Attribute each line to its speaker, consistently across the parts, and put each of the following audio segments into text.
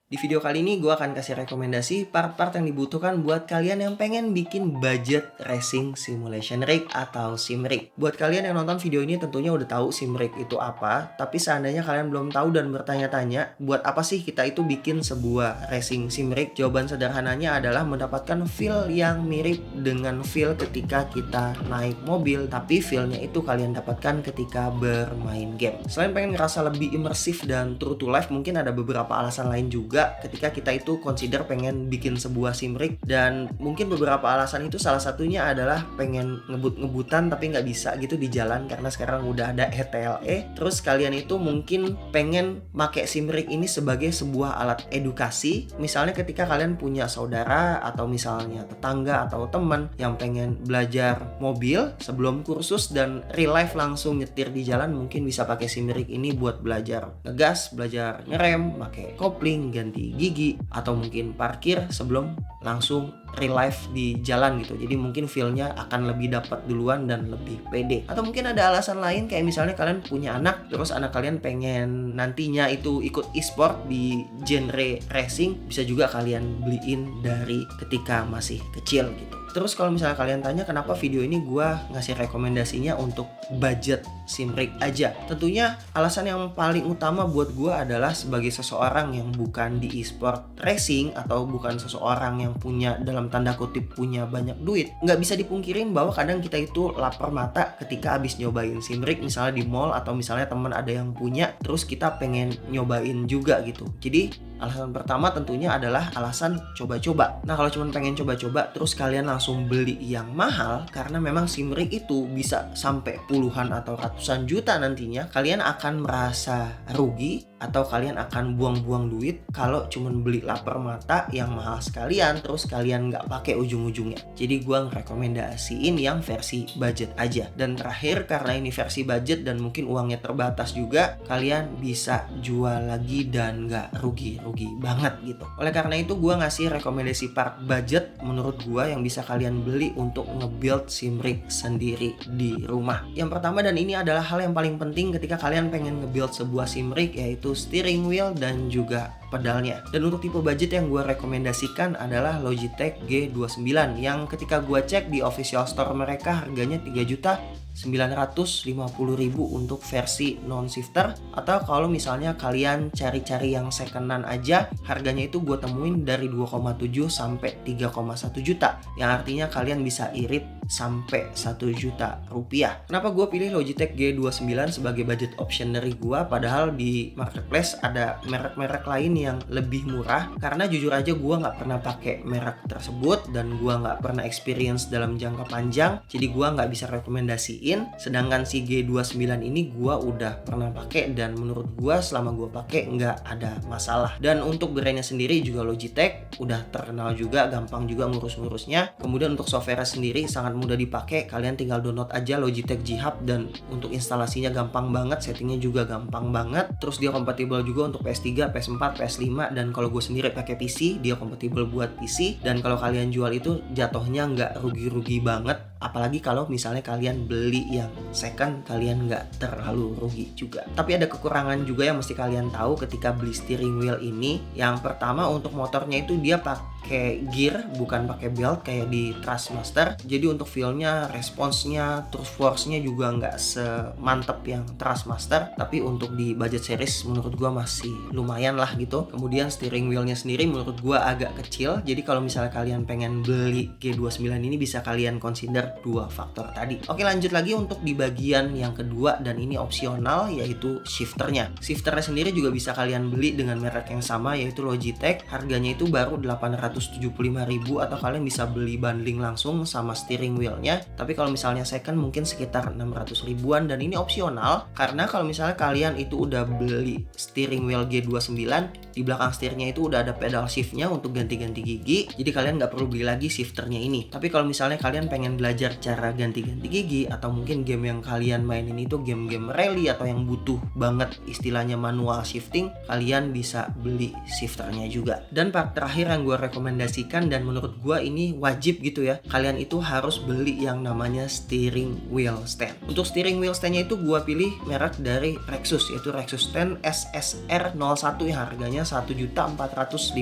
Speaker 1: Di video kali ini gue akan kasih rekomendasi part-part yang dibutuhkan buat kalian yang pengen bikin budget racing simulation rig atau sim rig. Buat kalian yang nonton video ini tentunya udah tahu sim rig itu apa, tapi seandainya kalian belum tahu dan bertanya-tanya, buat apa sih kita itu bikin sebuah racing sim rig? Jawaban sederhananya adalah mendapatkan feel yang mirip dengan feel ketika kita naik mobil, tapi feel-nya itu kalian dapatkan ketika bermain game. Selain pengen ngerasa lebih imersif dan true to life, mungkin ada beberapa alasan lain juga ketika kita itu consider pengen bikin sebuah sim rig, dan mungkin beberapa alasan itu salah satunya adalah pengen ngebut-ngebutan tapi nggak bisa gitu di jalan karena sekarang udah ada ETLE. Terus kalian itu mungkin pengen pakai sim rig ini sebagai sebuah alat edukasi, misalnya ketika kalian punya saudara atau misalnya tetangga atau teman yang pengen belajar mobil sebelum kursus dan real life langsung nyetir di jalan, mungkin bisa pakai sim rig ini buat belajar ngegas, belajar ngerem, pakai kopling, ganti gigi, atau mungkin parkir sebelum langsung real life di jalan gitu. Jadi mungkin feel-nya akan lebih dapat duluan dan lebih pede. Atau mungkin ada alasan lain kayak misalnya kalian punya anak, terus anak kalian pengen nantinya itu ikut e-sport di genre racing, bisa juga kalian beliin dari ketika masih kecil gitu. Terus kalau misalnya kalian tanya kenapa video ini gue ngasih rekomendasinya untuk budget sim rig aja, tentunya alasan yang paling utama buat gue adalah sebagai seseorang yang bukan di e-sport racing atau bukan seseorang yang punya dalam tanda kutip punya banyak duit, nggak bisa dipungkirin bahwa kadang kita itu lapar mata ketika abis nyobain sim rig misalnya di mall, atau misalnya teman ada yang punya terus kita pengen nyobain juga gitu. Jadi alasan pertama tentunya adalah alasan coba-coba. Nah kalau cuma pengen coba-coba terus kalian langsung beli yang mahal, karena memang sim rig itu bisa sampai puluhan atau ratusan juta nantinya, kalian akan merasa rugi atau kalian akan buang-buang duit kalau cuma beli lapar mata yang mahal sekalian terus kalian nggak pakai ujung-ujungnya. Jadi gue ngerekomendasiin yang versi budget aja. Dan terakhir, karena ini versi budget dan mungkin uangnya terbatas juga, kalian bisa jual lagi dan nggak rugi-rugi banget gitu. Oleh karena itu gue ngasih rekomendasi part budget menurut gue yang bisa kalian beli untuk nge-build sim rig sendiri di rumah. Yang pertama, dan ini adalah hal yang paling penting ketika kalian pengen nge-build sebuah sim rig, yaitu steering wheel dan juga pedalnya. Dan untuk tipe budget yang gue rekomendasikan adalah Logitech G29 yang ketika gue cek di official store mereka harganya 3.950.000 untuk versi non-shifter, atau kalau misalnya kalian cari-cari yang second-hand aja, harganya itu gue temuin dari 2,7 sampai 3,1 juta, yang artinya kalian bisa irit sampai 1 juta rupiah. Kenapa gue pilih Logitech G29 sebagai budget option dari gue, padahal di marketplace ada merek-merek lain yang lebih murah? Karena jujur aja gue nggak pernah pakai merek tersebut dan gue nggak pernah experience dalam jangka panjang, jadi gue nggak bisa rekomendasiin. Sedangkan si G29 ini gue udah pernah pakai dan menurut gue selama gue pakai nggak ada masalah. Dan untuk brandnya sendiri juga Logitech udah terkenal juga, gampang juga ngurus-ngurusnya. Kemudian untuk software sendiri sangat mudah dipakai, kalian tinggal download aja Logitech G Hub dan untuk instalasinya gampang banget, settingnya juga gampang banget. Terus dia kompatibel juga untuk PS3, PS4, PS5, dan kalau gue sendiri pakai PC, dia kompatibel buat PC. Dan kalau kalian jual itu jatuhnya nggak rugi-rugi banget, apalagi kalau misalnya kalian beli yang second, kalian nggak terlalu rugi juga. Tapi ada kekurangan juga yang mesti kalian tahu ketika beli steering wheel ini. Yang pertama, untuk motornya itu dia pakai gear, bukan pakai belt kayak di Thrustmaster. Jadi untuk feel-nya, responsnya, terus force-nya juga nggak semantep yang Thrustmaster. Tapi untuk di budget series menurut gua masih lumayan lah gitu. Kemudian steering wheel-nya sendiri menurut gua agak kecil. Jadi kalau misalnya kalian pengen beli G29 ini bisa kalian consider dua faktor tadi. Oke, lanjut lagi untuk di bagian yang kedua, dan ini opsional, yaitu shifternya. Shifternya sendiri juga bisa kalian beli dengan merek yang sama, yaitu Logitech. Harganya itu baru 875.000, atau kalian bisa beli bundling langsung sama steering wheelnya. Tapi kalau misalnya second mungkin sekitar 600 ribuan, dan ini opsional karena kalau misalnya kalian itu udah beli steering wheel G29, di belakang setirnya itu udah ada pedal shiftnya untuk ganti-ganti gigi, jadi kalian nggak perlu beli lagi shifternya ini. Tapi kalau misalnya kalian pengen belajar cara ganti-ganti gigi, atau mungkin game yang kalian mainin itu game-game rally atau yang butuh banget istilahnya manual shifting, kalian bisa beli shifternya juga. Dan part terakhir yang gue rekomendasikan dan menurut gue ini wajib gitu ya, kalian itu harus beli yang namanya steering wheel stand. Untuk steering wheel standnya itu gue pilih merek dari Rexus, yaitu Rexus Stand SSR01 yang harganya 1.450.000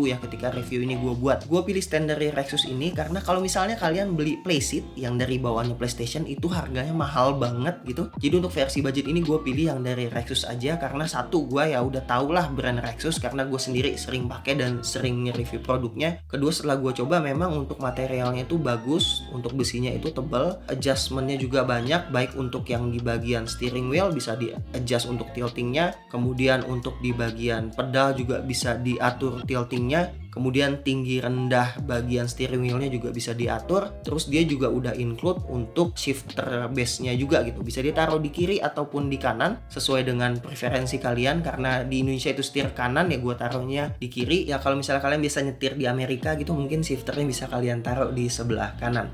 Speaker 1: ya ketika review ini gue buat. Gue pilih stand dari Rexus ini karena kalau misalnya kalian beli playseat yang dari bawahnya PlayStation itu harganya mahal banget gitu. Jadi untuk versi budget ini gue pilih yang dari Rexus aja karena satu, gue ya udah tau lah brand Rexus karena gue sendiri sering pakai dan sering nge-review produknya. Kedua, setelah gue coba memang untuk materialnya itu bagus, untuk besinya itu tebal, adjustmentnya juga banyak, baik untuk yang di bagian steering wheel bisa di adjust untuk tiltingnya, kemudian untuk di bagian pedal juga bisa diatur tiltingnya, kemudian tinggi rendah bagian steering wheelnya juga bisa diatur. Terus dia juga udah include untuk shifter base-nya juga gitu, bisa ditaruh di kiri ataupun di kanan sesuai dengan preferensi kalian. Karena di Indonesia itu setir kanan ya gue taruhnya di kiri. Ya kalau misalnya kalian bisa nyetir di Amerika gitu mungkin shifternya bisa kalian taruh di sebelah kanan.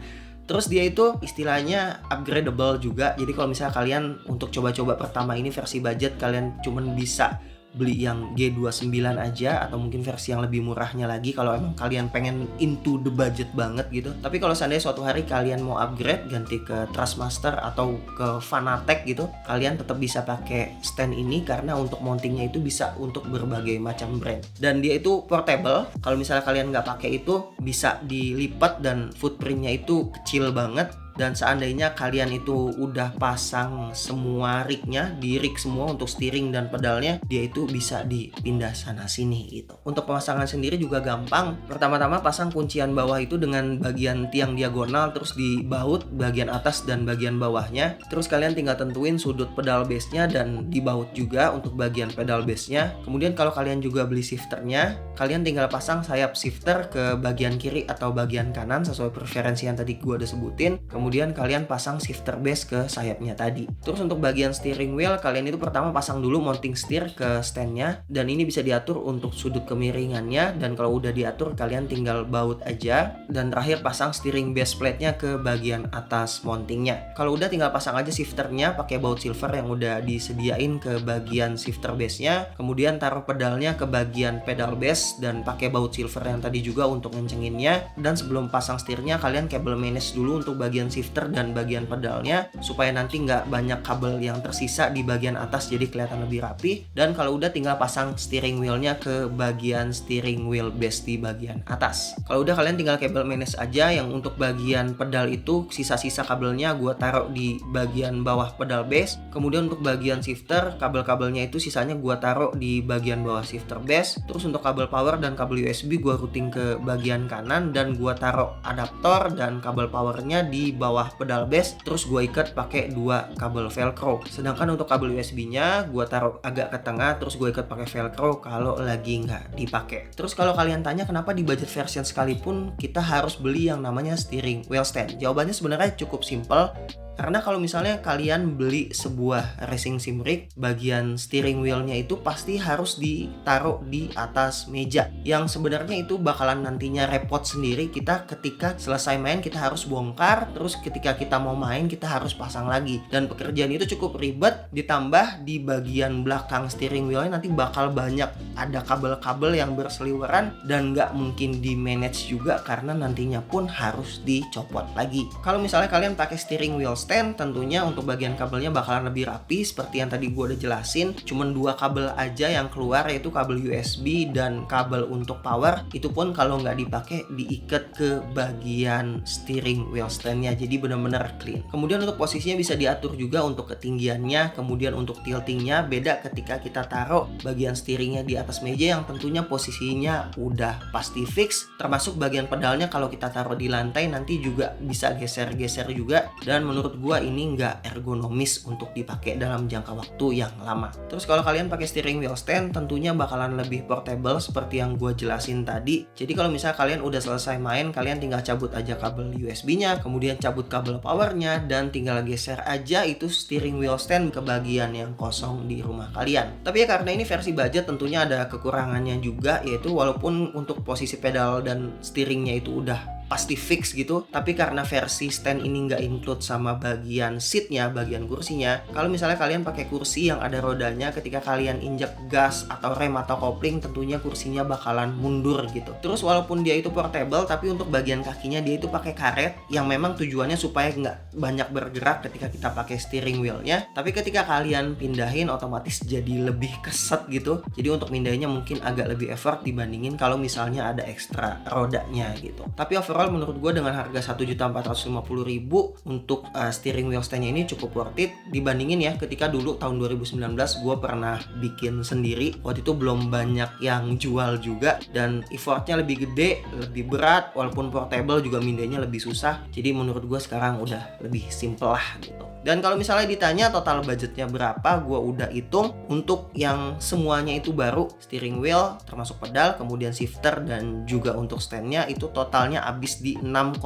Speaker 1: Terus dia itu istilahnya upgradable juga. Jadi kalau misalnya kalian untuk coba-coba pertama ini versi budget, kalian cuman bisa beli yang G29 aja atau mungkin versi yang lebih murahnya lagi kalau emang kalian pengen into the budget banget gitu. Tapi kalau seandainya suatu hari kalian mau upgrade ganti ke Thrustmaster atau ke Fanatec gitu, kalian tetap bisa pakai stand ini karena untuk mountingnya itu bisa untuk berbagai macam brand. Dan dia itu portable. Kalau misalnya kalian nggak pakai itu bisa dilipat dan footprintnya itu kecil banget. Dan seandainya kalian itu udah pasang semua rignya, di rig semua untuk steering dan pedalnya, dia itu bisa dipindah sana sini gitu. Untuk pemasangan sendiri juga gampang. Pertama-tama pasang kuncian bawah itu dengan bagian tiang diagonal, terus di baut bagian atas dan bagian bawahnya. Terus kalian tinggal tentuin sudut pedal base-nya dan di baut juga untuk bagian pedal base-nya. Kemudian kalau kalian juga beli shifternya, kalian tinggal pasang sayap shifter ke bagian kiri atau bagian kanan sesuai preferensi yang tadi gue udah sebutin. Kemudian kalian pasang shifter base ke sayapnya tadi. Terus untuk bagian steering wheel, kalian itu pertama pasang dulu mounting steer ke standnya, dan ini bisa diatur untuk sudut kemiringannya. Dan kalau udah diatur, kalian tinggal baut aja. Dan terakhir pasang steering base plate-nya ke bagian atas mountingnya. Kalau udah tinggal pasang aja shifternya pakai baut silver yang udah disediain ke bagian shifter base-nya. Kemudian taruh pedalnya ke bagian pedal base dan pakai baut silver yang tadi juga untuk ngencenginnya. Dan sebelum pasang setirnya, kalian kabel manage dulu untuk bagian shifter dan bagian pedalnya supaya nanti nggak banyak kabel yang tersisa di bagian atas, jadi kelihatan lebih rapi. Dan kalau udah tinggal pasang steering wheelnya ke bagian steering wheel base di bagian atas. Kalau udah kalian tinggal kabel manage aja. Yang untuk bagian pedal itu sisa-sisa kabelnya gue taruh di bagian bawah pedal base. Kemudian untuk bagian shifter, kabel-kabelnya itu sisanya gue taruh di bagian bawah shifter base. Terus untuk kabel power dan kabel USB gue routing ke bagian kanan dan gue taruh adaptor dan kabel powernya di bawah pedal base. Terus gue ikat pakai 2 kabel velcro. Sedangkan untuk kabel USB-nya gue taruh agak ke tengah, terus gue ikat pakai velcro kalau lagi nggak dipakai. Terus kalau kalian tanya kenapa di budget version sekalipun kita harus beli yang namanya steering wheel stand, jawabannya sebenarnya cukup simpel. Karena kalau misalnya kalian beli sebuah racing sim rig, bagian steering wheelnya itu pasti harus ditaruh di atas meja, yang sebenarnya itu bakalan nantinya repot sendiri. Kita ketika selesai main kita harus bongkar, terus ketika kita mau main kita harus pasang lagi, dan pekerjaan itu cukup ribet. Ditambah di bagian belakang steering wheelnya nanti bakal banyak ada kabel-kabel yang berseliweran dan nggak mungkin di manage juga karena nantinya pun harus dicopot lagi. Kalau misalnya kalian pakai steering wheel stand, tentunya untuk bagian kabelnya bakalan lebih rapi seperti yang tadi gue udah jelasin. Cuman 2 kabel aja yang keluar, yaitu kabel USB dan kabel untuk power. Itu pun kalau nggak dipakai diikat ke bagian steering wheel standnya, jadi bener-bener clean. Kemudian untuk posisinya bisa diatur juga untuk ketinggiannya. Kemudian untuk tiltingnya beda ketika kita taruh bagian steeringnya di atas meja, yang tentunya posisinya udah pasti fix. Termasuk bagian pedalnya kalau kita taruh di lantai nanti juga bisa geser-geser juga, dan menurut gua ini nggak ergonomis untuk dipakai dalam jangka waktu yang lama. Terus kalau kalian pakai steering wheel stand, tentunya bakalan lebih portable seperti yang gua jelasin tadi. Jadi kalau misalnya kalian udah selesai main, kalian tinggal cabut aja kabel USB-nya, kemudian cabut kabel powernya, dan tinggal geser aja itu steering wheel stand ke bagian yang kosong di rumah kalian. Tapi ya karena ini versi budget, tentunya ada kekurangannya juga, yaitu walaupun untuk posisi pedal dan steeringnya itu udah pasti fix gitu. Tapi karena versi stand ini nggak include sama bagian seatnya, bagian kursinya. Kalau misalnya kalian pakai kursi yang ada rodanya, ketika kalian injek gas atau rem atau kopling, tentunya kursinya bakalan mundur gitu. Terus walaupun dia itu portable, tapi untuk bagian kakinya dia itu pakai karet yang memang tujuannya supaya nggak banyak bergerak ketika kita pakai steering wheelnya. Tapi ketika kalian pindahin otomatis jadi lebih keset gitu. Jadi untuk mindahinnya mungkin agak lebih effort dibandingin kalau misalnya ada ekstra rodanya gitu. Tapi overall menurut gue dengan harga 1.450.000 untuk steering wheel stand-nya ini cukup worth it dibandingin ya ketika dulu tahun 2019 gue pernah bikin sendiri. Waktu itu belum banyak yang jual juga dan effortnya lebih gede, lebih berat, walaupun portable juga mindainya lebih susah. Jadi menurut gue sekarang udah lebih simple lah gitu. Dan kalau misalnya ditanya total budgetnya berapa, gue udah hitung untuk yang semuanya itu baru, steering wheel termasuk pedal, kemudian shifter dan juga untuk standnya itu totalnya habis di 6,2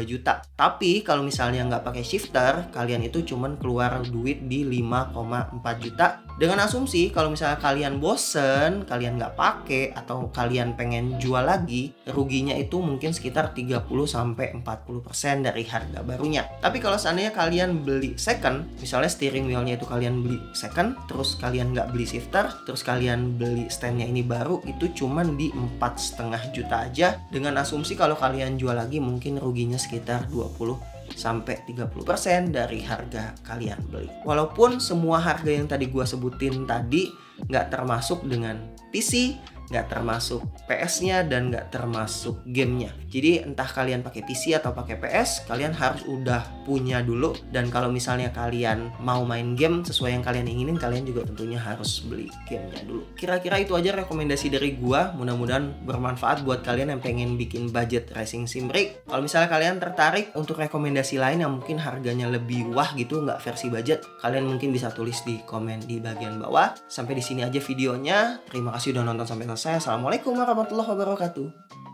Speaker 1: juta. Tapi kalau misalnya nggak pakai shifter, kalian itu cuman keluar duit di 5,4 juta. Dengan asumsi kalau misalnya kalian bosen, kalian nggak pakai atau kalian pengen jual lagi, ruginya itu mungkin sekitar 30-40% dari harga barunya. Tapi kalau seandainya kalian beli second, misalnya steering wheelnya itu kalian beli second, terus kalian nggak beli shifter, terus kalian beli standnya ini baru, itu cuman di 4,5 juta aja. Dengan asumsi kalau kalian jual lagi mungkin ruginya sekitar 20-30% dari harga kalian beli. Walaupun semua harga yang tadi gue sebutin tadi nggak termasuk dengan PC, nggak termasuk PS-nya, dan nggak termasuk gamenya. Jadi entah kalian pakai PC atau pakai PS, kalian harus udah punya dulu. Dan kalau misalnya kalian mau main game sesuai yang kalian inginin, kalian juga tentunya harus beli gamenya dulu. Kira-kira itu aja rekomendasi dari gua. Mudah-mudahan bermanfaat buat kalian yang pengen bikin budget racing sim rig. Kalau misalnya kalian tertarik untuk rekomendasi lain yang mungkin harganya lebih wah gitu, nggak versi budget, kalian mungkin bisa tulis di komen di bagian bawah. Sampai di sini aja videonya. Terima kasih udah nonton sampai selesai. Assalamualaikum warahmatullahi wabarakatuh.